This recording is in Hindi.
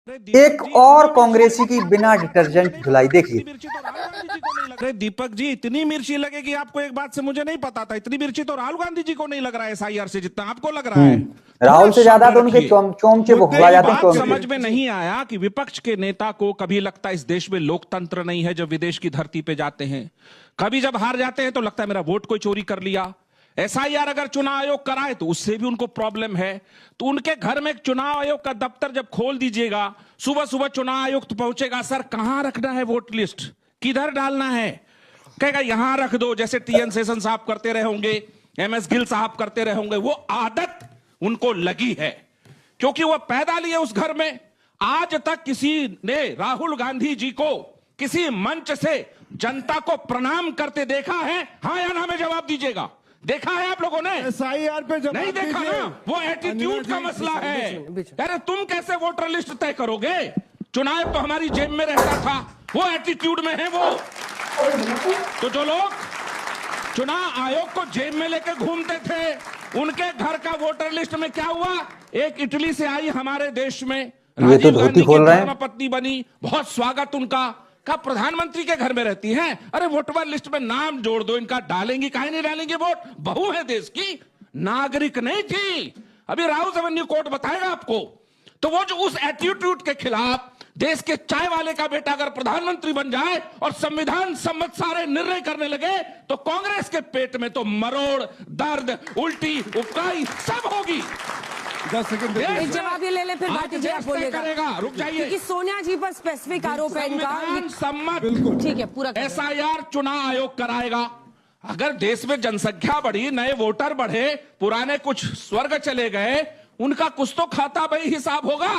एक और कांग्रेसी की बिना डिटर्जेंट धुलाई देखिए। अरे दीपक जी, इतनी मिर्ची लगेगी आपको, एक बात से मुझे नहीं पता था। इतनी मिर्ची तो राहुल गांधी जी को नहीं लग रहा है एसआईआर से जितना आपको लग रहा है। राहुल से ज्यादा तो उनके चोमचे बुखला जाते हैं। बात समझ में नहीं आया कि विपक्ष के नेता को कभी लगता है इस देश में लोकतंत्र नहीं है जब विदेश की धरती पे जाते हैं, कभी जब हार जाते हैं तो लगता है मेरा वोट कोई चोरी कर लिया। एसआईआर अगर चुनाव आयोग कराए तो उससे भी उनको प्रॉब्लम है। तो उनके घर में एक चुनाव आयोग का दफ्तर जब खोल दीजिएगा, सुबह सुबह चुनाव आयुक्त पहुंचेगा, सर कहां रखना है वोट लिस्ट, किधर डालना है, कहेगा यहां रख दो, जैसे टीएन शेषन साहब करते रहे होंगे, एमएस गिल साहब करते रहे होंगे। वो आदत उनको लगी है क्योंकि वो पैदा लिए उस घर में। आज तक किसी ने राहुल गांधी जी को किसी मंच से जनता को प्रणाम करते देखा है? हाँ या ना में जवाब दीजिएगा। देखा है आप लोगों ने? एसआईआर पे जवाब नहीं देखा ना, वो एटीट्यूड का मसला है। अरे तुम कैसे वोटर लिस्ट तय करोगे? चुनाव तो हमारी जेब में रहता था, वो एटीट्यूड में है वो। तो जो लोग चुनाव आयोग को जेब में लेकर घूमते थे, उनके घर का वोटर लिस्ट में क्या हुआ? एक इटली से आई हमारे देश में, ये तो धोती खोल रहे हैं, पत्नी बनी, बहुत स्वागत उनका। का प्रधानमंत्री के घर में रहती हैं, अरे वोटर लिस्ट में नाम जोड़ दो इनका, डालेंगी काहे नहीं डालेंगे वोट? बहू है देश की, नागरिक नहीं थी। अभी राहुल रेवेन्यू कोर्ट बताएगा आपको। तो वो जो उस एटीट्यूड के खिलाफ देश के चाय वाले का बेटा अगर प्रधानमंत्री बन जाए और संविधान सम्मत सारे निर्णय करने लगे तो कांग्रेस के पेट में तो मरोड़, दर्द, उल्टी, उबकाई सब होगी। 10 सेकंड एक जवाब ये ले ले, फिर बात आप बोलिएगा। रुक जाइए, क्योंकि सोनिया जी पर स्पेसिफिक आरोप है इनका। सम्मत, ठीक है, पूरा एसआईआर चुनाव आयोग कराएगा। अगर देश में जनसंख्या बढ़ी, नए वोटर बढ़े, पुराने कुछ स्वर्ग चले गए, उनका कुछ तो खाता बही हिसाब होगा।